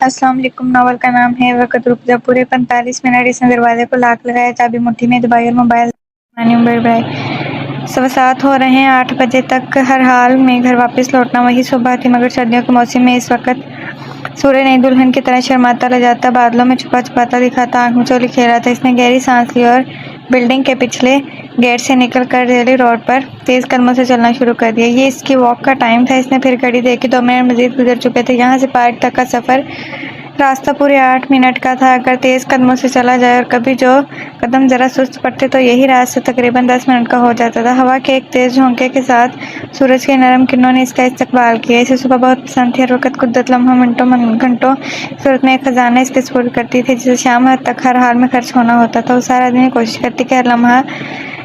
अस्सलाम वालेकुम। नावल का नाम है वक़्त रुक जा। पूरे 45 मिनट इसने दरवाजे को लाक लगाया, चाबी मुट्ठी में दबाई और मोबाइल बढ़ाए। 7:15 हो रहे हैं। 8 बजे तक हर हाल में घर वापस लौटना वही सुबह थी, मगर सर्दियों के मौसम में इस वक्त सूर्य नई दुल्हन की तरह शर्माता लजाता बादलों में छुपा छुपाता दिखा था, आंख मिचौली खेला था। इसने गहरी सांस ली और बिल्डिंग के पिछले गेट से निकलकर रेली रोड पर तेज कदमों से चलना शुरू कर दिया। ये इसकी वॉक का टाइम था। इसने फिर घड़ी देखी, 2 मिनट मजीद गुजर चुके थे। यहाँ से पार्क तक का सफर रास्ता पूरे 8 मिनट का था। अगर तेज कदमों से चला जाए और कभी जो कदम जरा सुस्त पड़ते तो यही रास्ता तकरीबन 10 मिनट का हो जाता था। हवा के एक तेज झोंके के साथ सूरज के नरम किरणों ने इसका इस्तकबाल किया। इसे सुबह बहुत पसंद थी। हर वक्त कुदरत लम्हा मिनटों घंटों सूरत में एक खजाना इसके सुपुर्द करती थी, जिसे शाम तक हर हाल में खर्च होना होता था। वो सारा दिन कोशिश करती कि हर लम्हा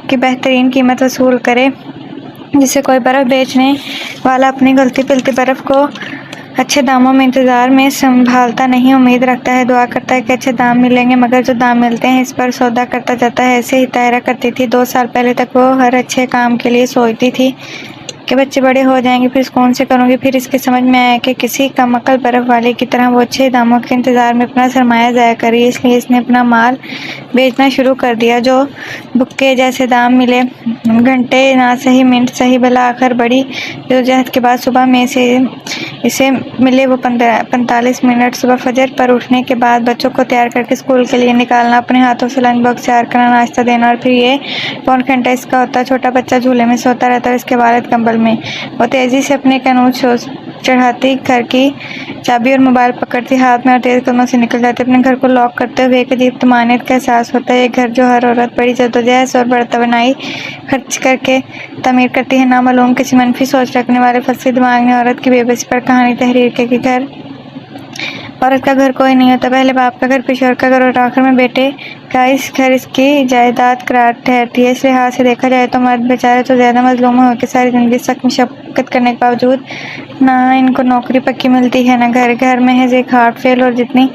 की बेहतरीन कीमत वसूल करे, जिसे कोई बर्फ बेचने वाला अपनी गलती पिलती बर्फ को अच्छे दामों में इंतजार में संभालता नहीं। उम्मीद रखता है, दुआ करता है कि अच्छे दाम मिलेंगे, मगर जो दाम मिलते हैं इस पर सौदा करता जाता है। ऐसे ही तायरा करती थी। 2 साल पहले तक वो हर अच्छे काम के लिए सोचती थी कि बच्चे बड़े हो जाएंगे, फिर कौन से करूंगी। फिर इसके समझ में आया कि किसी कमअक्ल बर्फ वाले की तरह वो अच्छे दामों के इंतजार में अपना सरमाया जाया करी। इसलिए इसने अपना माल बेचना शुरू कर दिया। जो बुक्के जैसे दाम मिले, घंटे ना सही मिनट सही, भला आखिर बड़ी जद्दोजहद के बाद सुबह में से इसे मिले वो 45 मिनट। सुबह फजर पर उठने के बाद बच्चों को तैयार करके स्कूल के लिए निकालना, अपने हाथों से लंच बॉक्स तैयार करना, नाश्ता देना, और फिर ये पौन घंटा इसका होता। छोटा बच्चा झूले में सोता रहता और इसके वालिद कंबल में। वो तेजी से अपने कनूज चढ़ाती, घर की चाबी और मोबाइल पकड़ती हाथ में और तेज कदमों से निकल जाती। अपने घर को लॉक करते हुए एक अजीब तुमानियत का एहसास होता है। ये घर जो हर औरत बड़ी जद्दोजहद और बड़तवानाई खर्च करके तमीर करती है। नामालूम किसी मनफी सोच रखने वाले फलसफी दिमाग ने औरत की बेबसी पर कहानी तहरीर की कि घर औरत का घर कोई नहीं होता। पहले बाप का घर, किशोर का घर और आखिर में बेटे का इस घर इसकी जायदाद करार ठहरती है। इस लिहाज से देखा जाए तो मर्द बेचारे तो ज्यादा मजलूम हो कि सारी जिंदगी सख्त मशक्कत करने के बावजूद ना इनको नौकरी पक्की मिलती है, ना घर में है एक हार्ट फेल, और जितनी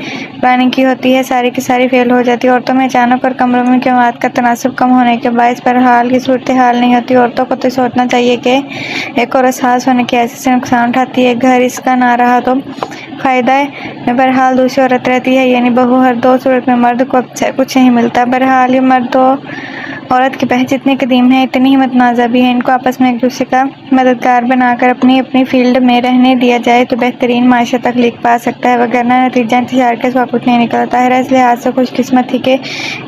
प्लानिंग की होती है सारी की सारी फेल हो जाती है। औरतों में अचानक और कमरों में क़ियामत का तनासब कम होने के बायस बहरहाल की सूरत हाल नहीं होती। औरतों को तो सोचना चाहिए कि एक और सास होने के ऐसे से नुकसान उठाती है। घर इसका ना रहा तो फायदा है, बहरहाल दूसरी औरत रहती है, यानी बहू। हर 2 सूरत में मर्द को कुछ नहीं मिलता। बहरहाल ये मर्द तो औरत की बहस जितने कदीम है, इतनी ही मतनाज़ा भी है। इनको आपस में एक दूसरे का मददगार बनाकर अपनी अपनी फील्ड में रहने दिया जाए तो बेहतरीन माशा तख्लीक पा सकता है, वगरना नतीजा इंतजार के सिवा कुछ नहीं निकलता है। इस लिहाज से खुशकिस्मत थी कि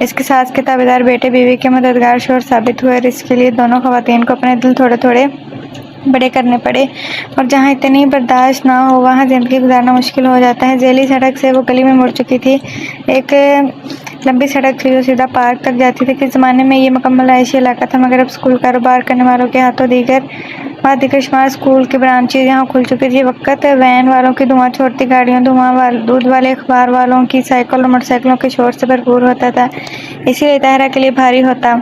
इसके सास के ताबेदार बेटे बीवी के मददगार शोहर साबित हुए, और इसके लिए दोनों खवातीन को अपने दिल थोड़े थोड़े बड़े करने पड़े। और जहाँ इतनी बर्दाश्त ना हो वहाँ ज़िंदगी गुजारना मुश्किल हो जाता है। जेली सड़क से वो गली में मुड़ चुकी थी। एक लंबी सड़क थी जो सीधा पार्क तक जाती थी। किस ज़माने में ये मुकम्मल आयशी इलाका था, मगर अब स्कूल कारोबार करने वालों के हाथों दीगर शुमार स्कूल के ब्रांचेज यहाँ खुल चुकी थी। वक्त वैन वालों की धुआं छोड़ती गाड़ियों, दूध वाले अखबार वालों की साइकिल और मोटरसाइकिलों के शोर से भरपूर होता था। इसीलिए ताहिरा के लिए भारी होता।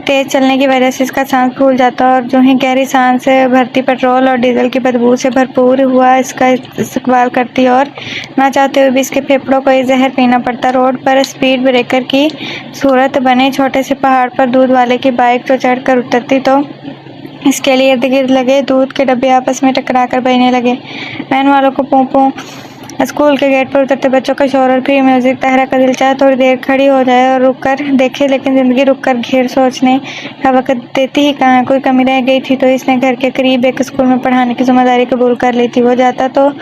तेज चलने की वजह से इसका सांस फूल जाता, और जो ही गहरी सांस भरती पेट्रोल और डीजल की बदबू से भरपूर हुआ इसका इस्तकबाल करती, और ना चाहते हुए भी इसके फेफड़ों को ये जहर पीना पड़ता। रोड पर स्पीड ब्रेकर की सूरत बने छोटे से पहाड़ पर दूध वाले की बाइक जो चढ़कर उतरती तो इसके लिए इर्द गिर्द लगे दूध के डब्बे आपस में टकरा कर बहने लगे। वैन वालों को पोंपों, स्कूल के गेट पर उतरते बच्चों का शोर और फ्री म्यूजिक। ताहिरा का दिल चाहे थोड़ी देर खड़ी हो जाए और रुक कर देखे, लेकिन जिंदगी रुक कर घेर सोचने का वक्त देती ही कहाँ। कोई कमी रह गई थी तो इसने घर के करीब एक स्कूल में पढ़ाने की जिम्मेदारी कबूल कर ली थी। वो जाता तो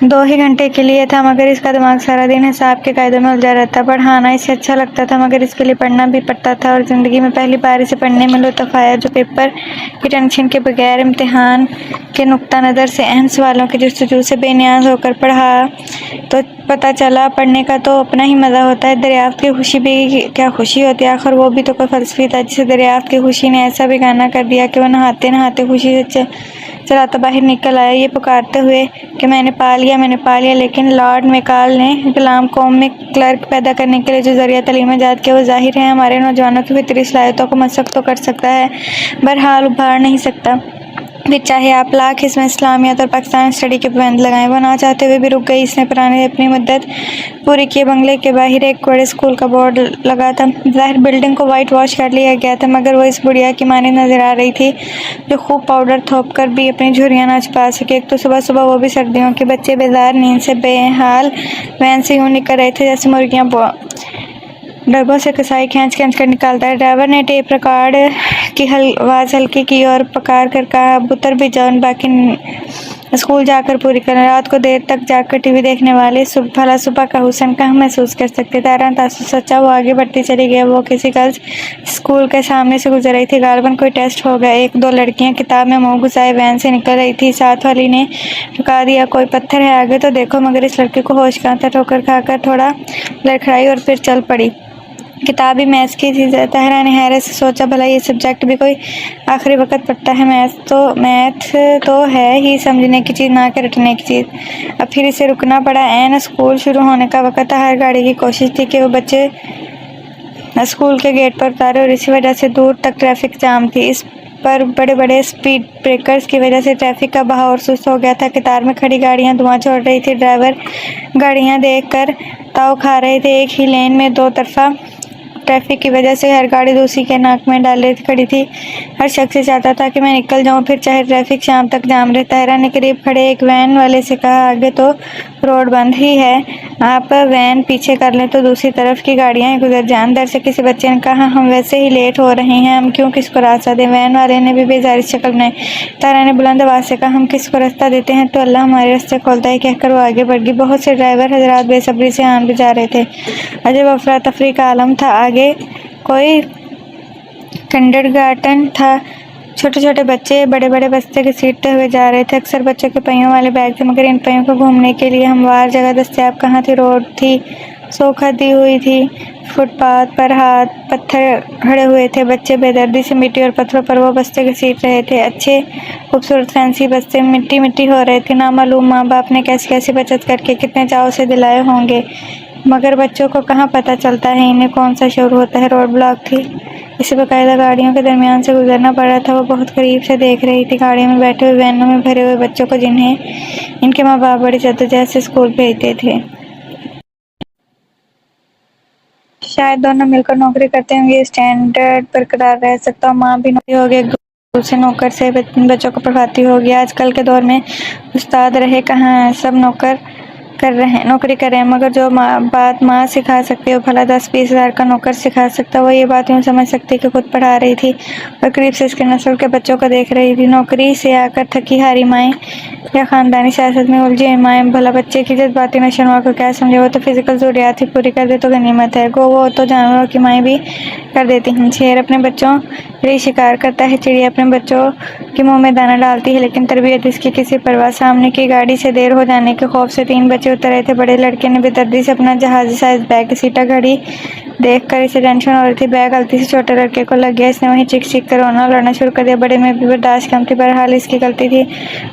2 ही घंटे के लिए था, मगर इसका दिमाग सारा दिन हिसाब के कायदों में उलझा रहता। पढ़ाना इसे अच्छा लगता था, मगर इसके लिए पढ़ना भी पड़ता था, और ज़िंदगी में पहली बार इसे पढ़ने में लुत्फ़ आया। जो पेपर की टेंशन के बगैर इम्तिहान के नुक्ता नज़र से अहम सवालों के जस्तजू से बेनियाज होकर पढ़ा तो पता चला पढ़ने का तो अपना ही मज़ा होता है। दरियाफ्त की खुशी भी क्या खुशी होती है, आखिर वो भी तो कोई फ़लसफ़ी था, जिसे दरियाफ्त की खुशी ने ऐसा बेगाना कर दिया कि वह नहाते नहाते खुशी से चलाता बाहर निकल आया, ये पुकारते हुए कि मैंने पा लिया। लेकिन लॉर्ड मैकाले ने गुलाम कौम में क्लर्क पैदा करने के लिए जो ज़रिया तालीम ईजाद किया, वो ज़ाहिर है हमारे नौजवानों की फितरी सलाहियतों को मसख तो कर सकता है, बहरहाल उभार नहीं सकता। फिर चाहे आप लाख इसमें इस्लामियत और पाकिस्तान स्टडी के पाबंद लगाएं, वो ना चाहते हुए भी रुक गई। इसने पुराने अपनी मुद्दत पूरी की। बंगले के बाहर एक बड़े स्कूल का बोर्ड लगा था। ज़ाहिर बिल्डिंग को वाइट वॉश कर लिया गया था, मगर वो इस बुढ़िया की माने नजर आ रही थी जो खूब पाउडर थोप कर भी अपनी झुर्रियाँ ना छुपा सके। एक तो सुबह सुबह वो भी सर्दियों के बच्चे बेजार नींद से बेहाल वैन से यूँ निकल रहे थे जैसे मुर्गियाँ डब्बों से कसाई खींच खींच कर निकालता है। ड्राइवर ने टेप रिकॉर्ड की आवाज़ हल्की की और पकार कर कहा, अब उतर भी जाओ, बाकी स्कूल जाकर पूरी करें। रात को देर तक जाकर टीवी देखने वाले भला सुबह का हुस्न कहाँ महसूस कर सकते। तारा तासु सच्चा वो आगे बढ़ती चली गई। वो किसी गर्ल्स स्कूल के सामने से गुजर रही थी। गालबन कोई टेस्ट हो गया। एक दो लड़कियां किताब में मुंह घुसाए वैन से निकल रही थी। साथ वाली ने रुका दिया, कोई पत्थर है आगे तो देखो। मगर इस लड़के को होश कहाँ था। ठोकर खाकर थोड़ा लड़खड़ाई और फिर चल पड़ी। किताब ही मैथ्स की थी। तहरा ने हैरत से सोचा, भला ये सब्जेक्ट भी कोई आखिरी वक्त पढ़ता है। मैथ तो है ही समझने की चीज़, ना कि रटने की चीज़। अब फिर इसे रुकना पड़ा। एन स्कूल शुरू होने का वक्त था। हर गाड़ी की कोशिश थी कि वो बच्चे स्कूल के गेट पर उतारे और इसी वजह से दूर तक ट्रैफिक जाम थी। इस पर बड़े बड़े स्पीड ब्रेकर्स की वजह से ट्रैफिक का बहाव और सुस्त हो गया था। कतार में खड़ी गाड़ियां धुआं छोड़ रही थी। ड्राइवर गाड़ियां देखकर ताव खा रहे थे। एक ही लेन में दो तरफा ट्रैफिक की वजह से हर गाड़ी दूसरी के नाक में डाले खड़ी थी। हर शख्स चाहता था कि मैं निकल जाऊं, फिर चाहे ट्रैफिक शाम तक जाम रहे। तहरा ने करीब खड़े एक वैन वाले से कहा, आगे तो रोड बंद ही है, आप वैन पीछे कर लें तो दूसरी तरफ की गाड़ियां गुजर जाएं। अंदर से किसी बच्चे ने कहा, हम वैसे ही लेट हो रहे हैं, हम क्यों किसको रास्ता दें। वैन वाले ने भी बेजारी शक्ल बनाई। तहरा ने बुलंद आवाज से कहा, हम किसको रास्ता देते हैं तो अल्लाह हमारे रास्ते खोलता है। कहकर वो आगे बढ़ गई। बहुत से ड्राइवर हजरात बेसब्री से आन जा रहे थे। अजब अफरा तफरी का आलम था। आगे कोई किंडरगार्टन था। छोटे छोटे बच्चे बड़े बड़े बस्ते घसीटते हुए जा रहे थे। अक्सर बच्चों के पहियों वाले बैग थे, मगर इन पहियों को घूमने के लिए हमवार जगह दस्तियाब कहाँ थी। रोड थी, सोखा दी हुई थी। फुटपाथ पर हाथ पत्थर खड़े हुए थे। बच्चे बेदर्दी से मिट्टी और पत्थरों पर वो बस्ते घसीट रहे थे। अच्छे खूबसूरत फैंसी बस्ते मिट्टी मिट्टी हो रहे थे। नामालूम माँ बाप ने कैसी कैसी बचत करके कितने चाव से दिलाए होंगे, मगर बच्चों को कहाँ पता चलता है इन्हें कौन सा शौर होता है। रोड ब्लॉक थी, इसे बाकायदा गाड़ियों के दरमियान से गुजरना पड़ रहा था। वो बहुत करीब से देख रही थी गाड़ी में बैठे हुए वैनों में भरे हुए बच्चों को, जिन्हें इनके माँ बाप बड़ी जद्दोजहद से स्कूल भेजते थे। शायद दोनों मिलकर नौकरी करते होंगे, स्टैंडर्ड बरकरार रह सकता हो। माँ भी नौकरी होगी, एक दूसरे नौकर से बच्चों को पढ़ाती होगी। आजकल के दौर में उस्ताद रहे कहाँ हैं, सब नौकरी कर रहे हैं। मगर जो बात माँ सिखा सकती है वो भला 10-20 हज़ार का नौकर सिखा सकता। वो ये बात यूँ समझ सकती कि खुद पढ़ा रही थी और करीब से इसके नस्ल के बच्चों को देख रही थी। नौकरी से आकर थकी हारी माएँ या ख़ानदानी सियासत में उलझी हुई माएँ भला बच्चे की जज्बाती नशोनुमा को क्या समझे। वो तो फिजिकल ज़रूरियात ही पूरी कर दे तो गनीमत है। वो तो जानवरों की माएँ भी कर देती हैं। शेर अपने बच्चों के लिए शिकार करता है, चिड़िया अपने बच्चों के मुँह में दाना डालती है, लेकिन तरबियत इसकी किसी परवाह। सामने की गाड़ी से देर हो जाने के खौफ से 3 बच्चे उतर रहे थे। बड़े लड़के ने बेदर्दी से अपना जहाजी साइज बैग घसीटा। घड़ी देखकर इसे टेंशन हो रही थी। बैग गलती से छोटे लड़के को लग गया। इसने वहीं चीख चीख कर रोना लड़ना शुरू कर दिया। बड़े में भी बर्दाश्त कम थी, बहरहाल इसकी गलती थी,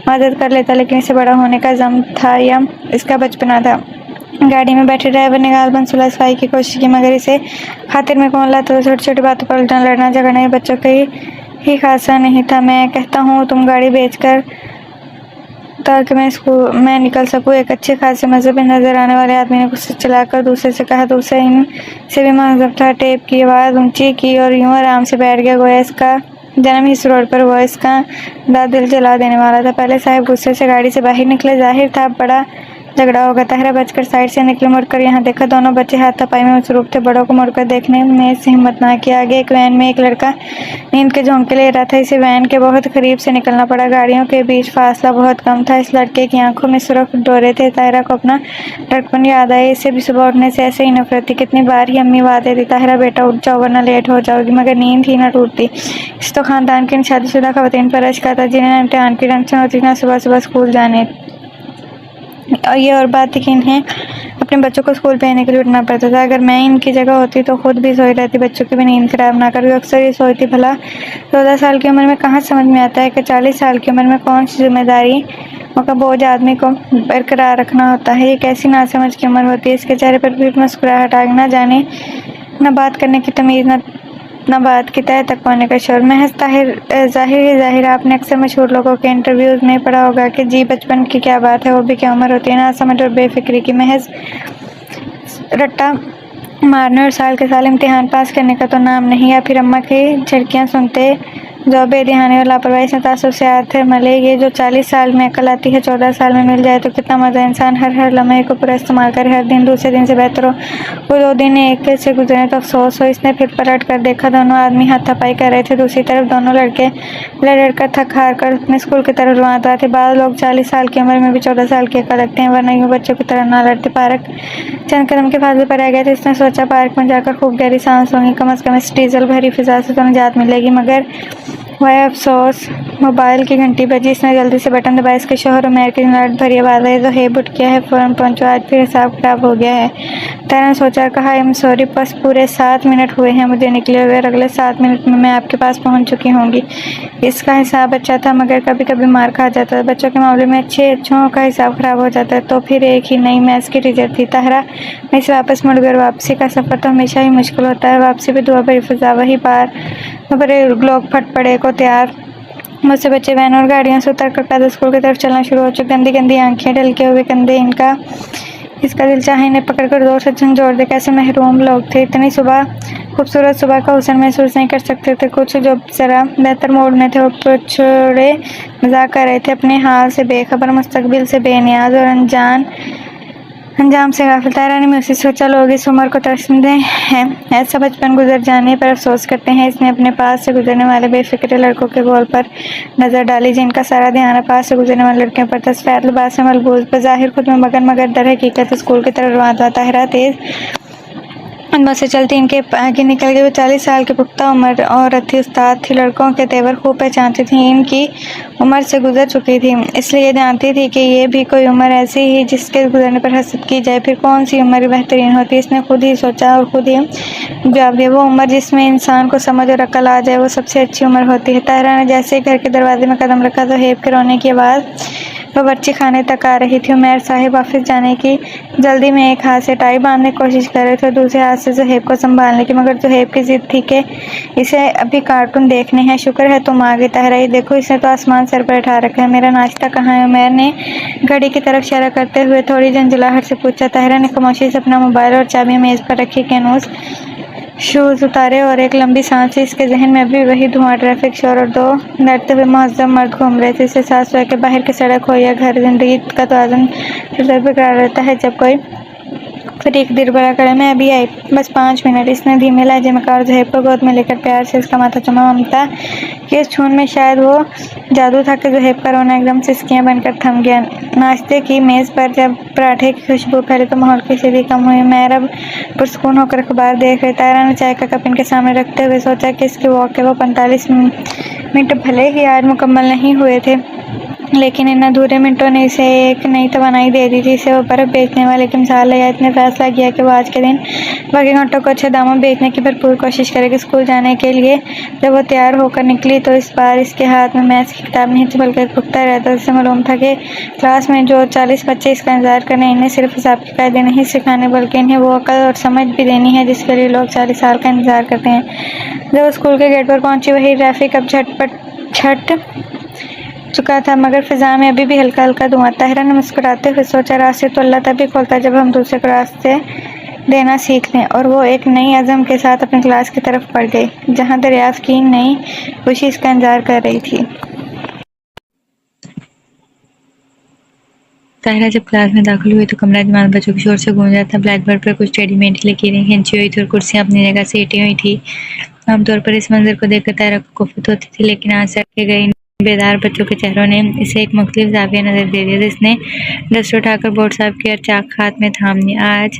मदद कर लेता, लेकिन इसे बड़ा होने का ज़म था या इसका बचपना था। गाड़ी में बैठे ड्राइवर ने गालबन सुलह सफाई की कोशिश की, मगर इसे खातिर में कौन लाता। तो छोटी छोटी बातों पर उलझना लड़ना झगड़ना ये बच्चों का ही खासा नहीं था। मैं कहता हूँ तुम गाड़ी बेचकर ताकि मैं निकल सकूँ। एक अच्छे खासे मजहबी नजर आने वाले आदमी ने गुस्से चलाकर दूसरे से कहा। दूसरे इनसे भी महजब था। टेप की आवाज़ ऊंची की और यूं आराम से बैठ गया, गोया इसका जन्म इस रोड पर हुआ। इसका दाद दिल जला देने वाला था। पहले साहब गुस्से से गाड़ी से बाहर निकले। जाहिर था बड़ा झगड़ा होगा। तहरा बचकर साइड से निकले, मुड़कर यहाँ देखा। दोनों बच्चे हाथापाई में मसरूफ थे। बड़ों को मुड़कर देखने में से हिम्मत ना किया। आगे एक वैन में एक लड़का नींद के झोंके ले रहा था। इसे वैन के बहुत करीब से निकलना पड़ा। गाड़ियों के बीच फासला बहुत कम था। इस लड़के की आंखों में सुर्ख डोरे थे। ताहिरा को अपना लड़कपन याद आया। इसे भी सुबह उठने से ऐसे ही नफरत थी। कितनी बार ही अम्मी वादे दी, ताहिरा बेटा उठ जाओ वरना लेट हो जाओगी, मगर नींद ही ना टूटती। इस तो खानदान की शादीशुदा खवातीन पर अश्क आता, जिन्हें इम्तिहान की टेंशन होती ना सुबह सुबह स्कूल जाने। और ये और बात थी कि इन्हें अपने बच्चों को स्कूल भेजने के लिए उठना पड़ता था। अगर मैं इनकी जगह होती तो खुद भी सोई रहती, बच्चों की भी नींद खराब ना करती। अक्सर ये सोई थी। भला 14 साल की उम्र में कहाँ समझ में आता है कि 40 साल की उम्र में कौन सी जिम्मेदारी का बोझ आदमी को बरकरार रखना होता है। ये कैसी नासमझ की उम्र होती है। इसके चेहरे पर भी मुस्कुराहट आ, ना जाने न बात करने की तमीज़, न अपना बात की तह तक पहुंचने का शोर। महज जाहिर आपने अक्सर मशहूर लोगों के इंटरव्यूज में पढ़ा होगा कि जी बचपन की क्या बात है, वो भी क्या उम्र होती है ना समझ और बेफिक्री की। महज रट्टा मारने और साल के साल इम्तिहान पास करने का तो नाम नहीं। या फिर अम्मा की झड़कियाँ सुनते जो बेध्यानी और लापरवाही से तासुब से हाथ मले। ये जो 40 साल में अकल आती है 14 साल में मिल जाए तो कितना मजा। इंसान हर लम्हे को पूरा इस्तेमाल करे, हर दिन दूसरे दिन से बेहतर हो। वो 2 दिन एक से गुजरे तो अफसोस हो। इसने फिर पलट कर देखा, दोनों आदमी हाथापाई कर रहे थे। दूसरी तरफ दोनों लड़के लड़ कर थक हार कर अपने स्कूल की तरफ रवाना हुए थे। बाद लोग 40 साल की उम्र में भी 14 साल की अकल लगते हैं, वरना यूं बच्चों की तरह ना लड़ते। पार्क चंद कदम के फासले पर रह गए थे। इसने सोचा पार्क में जाकर खूब गहरी सांस लूंगी, कम से कम इस डीजल भरी फिजा से तो निजात मिलेगी। मगर वह अफसोस, मोबाइल की घंटी बजी। इसने जल्दी से बटन दबाया। इसके शोहर उमेर की नाट भरी आवाज़ आई तो हेब उठ गया है, फौरन पहुंचो, आज फिर हिसाब खराब हो गया है। तारा ने सोचा, कहा आई एम सॉरी, बस पूरे 7 मिनट हुए हैं मुझे निकले हुए, अगले 7 मिनट में मैं आपके पास पहुंच चुकी होंगी। इसका हिसाब अच्छा था, मगर कभी कभी मार खा जाता है। बच्चों के मामले में अच्छों का हिसाब खराब हो जाता है। तो फिर एक ही नई मैथ्स की टीचर थी ताहरा। मैं इसे वापस मुड़ गई। वापसी का सफ़र तो हमेशा ही मुश्किल होता है। वापसी भी दुआ भरी फिजा, वही बार बड़े लोग फट पड़े को तैयार। मुझसे बच्चे वैन और गाड़ियों से उतर कर पैदल स्कूल की तरफ चलना शुरू हो चुके। गंदी गंदी आंखें, ढलके हुए कंधे, इसका दिल चाहे इन्हें पकड़कर जोर से झंझोड़ दे। कैसे महरूम लोग थे, इतनी खूबसूरत सुबह का हुस्न महसूस नहीं कर सकते थे। कुछ जो जरा बेहतर मूड में थे वो छोड़े मजाक कर रहे थे, अपने हाल से बेखबर, मुस्तकबिल से बेनियाज और अंजाम से गाफिल। तारा ने मुझसे सोचा, लोग इस उम्र को तरसते हैं, ऐसा बचपन गुजर जाने पर अफसोस करते हैं। इसने अपने पास से गुजरने वाले बेफिक्र लड़कों के गोल पर नजर डाली, जिनका सारा ध्यान पास से गुजरने वाले लड़कियों पर था। सफेद लिबास में मलबूस, बज़ाहिर खुद में मगर दर हकीकत स्कूल की तरफ रवाना था। ताहरा तेज बस से चलती इनके आगे निकल गई। वो 40 साल की पुख्ता उम्र औरत थी, उस्ताद थी, लड़कों के तेवर खूब पहचानती थी, इनकी उम्र से गुजर चुकी थी, इसलिए ये जानती थी कि ये भी कोई उम्र ऐसी ही जिसके गुजरने पर हसरत की जाए। फिर कौन सी उम्र बेहतरीन होती, इसने खुद ही सोचा और खुद ही जवाब दिया, वो उम्र जिसमें इंसान को समझ और अकल आ जाए, वो सबसे अच्छी उम्र होती है। ताहरा ने जैसे ही घर के दरवाजे में कदम रखा तो हेब के रोने की आवाज़ बावर्ची खाने तक आ रही थी। उमैर साहिब ऑफिस जाने की जल्दी में एक हाथ से टाई बांधने की कोशिश कर रहे थे, दूसरे हाथ से ज़ुहैब को संभालने की, मगर ज़ुहैब की जिद थी कि इसे अभी कार्टून देखने हैं। शुक्र है तुम आ गई ताहरा, ये देखो इसने तो आसमान सर पर उठा रखा है, मेरा नाश्ता कहाँ है? उमैर ने घड़ी की तरफ इशारा करते हुए थोड़ी झंझलाहट से पूछा। ताहरा ने खामोशी से अपना मोबाइल और चाबी मेज़ पर रखी, कैनूस शूज़ उतारे और एक लंबी सांस ली। इसके जहन में अभी वही धुआं, ट्रैफिक शोर और 2 लड़ते हुए मुहज़्ज़म मर्द घूम रहे थे। इससे सास हुआ कि बाहर की सड़क हो या घर, जिंदगी का तवाज़ुन फिर बरकरार रहता है जब कोई फरीक दिल बड़ा करे। मैं अभी आई, बस 5 मिनट, इसने धीमे लहजे में कहा और ज़ुहैब को गोद में लेकर प्यार से इसका माथा चूमा। ममता के इस छून में शायद वो जादू था कि ज़ुहैब का रोना एकदम सिसकियाँ बनकर थम गया। नाश्ते की मेज़ पर जब पराठे की खुशबू फैली तो माहौल की सीधी कम हुई। मैं अब पुरसकून होकर अखबार देख रही। तारा ने चाय का कप इनके सामने रखते हुए सोचा कि इसके वॉक के वो 45 मिनट भले ही आज मुकम्मल नहीं हुए थे, लेकिन इन अधूरे मिनटों ने इसे एक नई तवानाई दे दी थी। इसे वो बर्फ़ बेचने वाले की मिसाल है, इसने फैसला किया कि वो आज के दिन बाकी घंटों को अच्छे दामों में बेचने की भरपूर कोशिश करेगी। स्कूल जाने के लिए जब वो तैयार होकर निकली तो इस बार इसके हाथ में मैथ्स की किताब नहीं थी, बल्कि एक पुख्ता रहता। इससे मालूम था कि क्लास में जो 40 बच्चे इसका इंतजार कर रहे हैं, इन्हें सिर्फ हिसाब के कायदे नहीं सिखाने, बल्कि इन्हें वो अकल और समझ भी देनी है जिसके लिए लोग 40 साल का इंतजार करते हैं। जब वो स्कूल के गेट पर पहुंची, वही ट्रैफिक अब छट चुका था, मगर फिजा में अभी भी हल्का हल्का धुआं। ताहरा ने मुस्कुराते हुए सोचा, रास्ते तो अल्लाह तभी खोलता है जब हम दूसरे को रास्ते देना सीख लें। और वो एक नई अज़म के साथ अपनी क्लास की तरफ बढ़ गई, जहां दरियाफ्त की नई खुशी इसका इंतजार कर रही थी। ताहरा जब क्लास में दाखिल हुई तो कमरा दिमाग बच्चों के शोर से गूंज रहा था। ब्लैक बोर्ड पर कुछ रेडीमेड लकीरें खींची हुई थी और कुर्सियां अपनी जगह से हटी हुई थी। आमतौर पर इस मंजर को देखकर ताहरा को कुफ्त होती थी, लेकिन आज सड़के गई बेदार बच्चों के चेहरों ने इसे एक मुख्तलिफ ज़ाविया नज़र दे दिया। इसने डस्टर उठाकर बोर्ड साफ किया और चाक हाथ में थाम ली। आज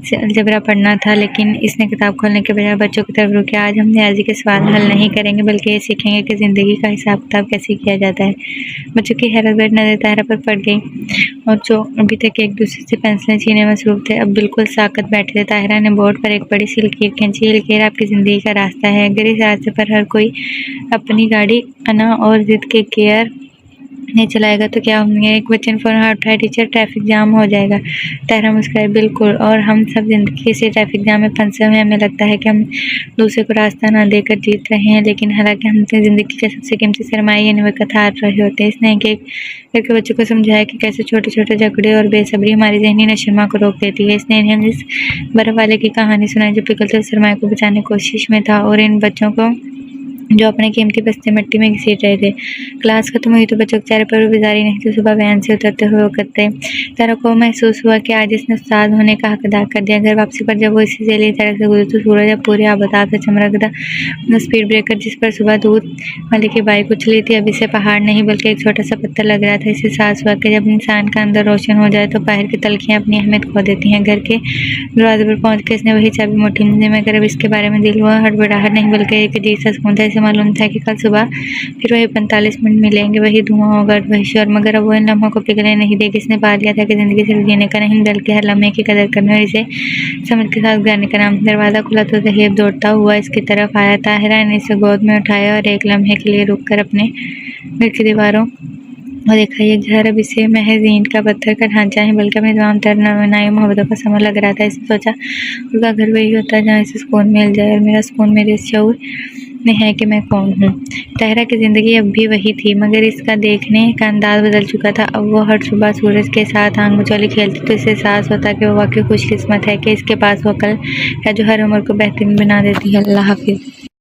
से अलजबरा पढ़ना था, लेकिन इसने किताब खोलने के बजाय बच्चों की तरफ रुकी। आज हम रियाजी के सवाल हल नहीं करेंगे, बल्कि ये सीखेंगे कि ज़िंदगी का हिसाब किताब कैसे किया जाता है। बच्चों की हैरत भरी नज़र ताहरा पर पड़ गई, और जो अभी तक एक दूसरे से पेंसिलें छीने मसरूफ थे, अब बिल्कुल साकत बैठे थे। ताहरा ने बोर्ड पर एक बड़ी सी लकीर खींची। लकीर आपकी ज़िंदगी का रास्ता है। अगर इस रास्ते पर हर कोई अपनी गाड़ी, अना और जिद के गियर नहीं चलाएगा तो क्या होंगे। एक बच्चे ने फ़ौरन हाथ उठाया, टीचर ट्रैफिक जाम हो जाएगा। ताहिरा मुस्कुराई, बिल्कुल, और हम सब ज़िंदगी इसी ट्रैफिक जाम में फंसे हुए हैं। हमें लगता है कि हम दूसरे को रास्ता ना देकर जीत रहे हैं, लेकिन हालांकि हम अपनी ज़िंदगी का सबसे कीमती सरमाया यानी वक़्त हार रहे होते हैं। इसने एक एक करके बच्चों को समझाया कि कैसे छोटे छोटे झगड़े और बेसब्री हमारी ज़हनी नशोनुमा को रोक देती है। इसने इन्हें इस बर्फ़ वाले की कहानी सुनाई जो पिघलते सरमाए को बचाने की कोशिश में था, और इन बच्चों को जो अपने कीमती बस्ते मिट्टी में घसीट रहे थे। क्लास खत्म हुई तो बच्चों के चेहरे पर बेजारी नहीं थी। सुबह वैन से उतरते हुए वक़्त थे। तारा को महसूस हुआ कि आज इसने उस्ताद होने का हक अदा कर दिया। घर वापसी पर जब वो इसी जैली सड़क से गुजरी तो सूरज अब पूरे आबदाब से चमक था। स्पीड ब्रेकर जिस पर सुबह दूध वाले की बाइक उछली थी, अब इसे पहाड़ नहीं बल्कि एक छोटा सा पत्थर लग रहा था। इसे एहसास हुआ कि जब इंसान का अंदर रोशन हो जाए तो बाहर की तलखियाँ अपनी अहमियत खो देती हैं। घर के दरवाजे पर पहुँच कर इसने वही चाबी मुट्ठी में ली, मगर अब इसके बारे में दिल हुआ हड़बड़ाहट नहीं बल्कि एक अजीब सा सुकून था। इसे मालूम था कि कल सुबह फिर वही 45 मिनट मिलेंगे, वही धुआं होगा, वही शोर, मगर अब वो इन लम्हों को पिघलने नहीं देगी। इसने पा लिया था कि ज़िंदगी सिर्फ जीने का नहीं बल्कि हर लम्हे की कदर करने और इसे समझ के साथ गुजारने का नाम। दरवाज़ा खुला तो ज़हीब दौड़ता हुआ इसकी तरफ आया। ताहिरा ने इसे गोद में उठाया और एक लम्हे के लिए रुक कर अपने घर की दीवारों और देखा। ये घर अब इसे महज ईंट का पत्थर का ढांचा है बल्कि अपनी तमाम तरनाई मोहब्बतों का समर लग रहा था। इसने सोचा उसका घर वही होता है जहाँ इसे सुकून मिल जाए, और मेरा सुकून मेरे इस शऊर में है कि मैं कौन हूँ। ताहिरा की ज़िंदगी अब भी वही थी, मगर इसका देखने का अंदाज बदल चुका था। अब वो हर सुबह सूरज के साथ आंख मिचौली खेलती तो इसे एहसास होता कि वो वाकई खुशकिस्मत है कि इसके पास वो अक्ल है जो हर उम्र को बेहतरीन बना देती है। अल्लाह हाफिज़।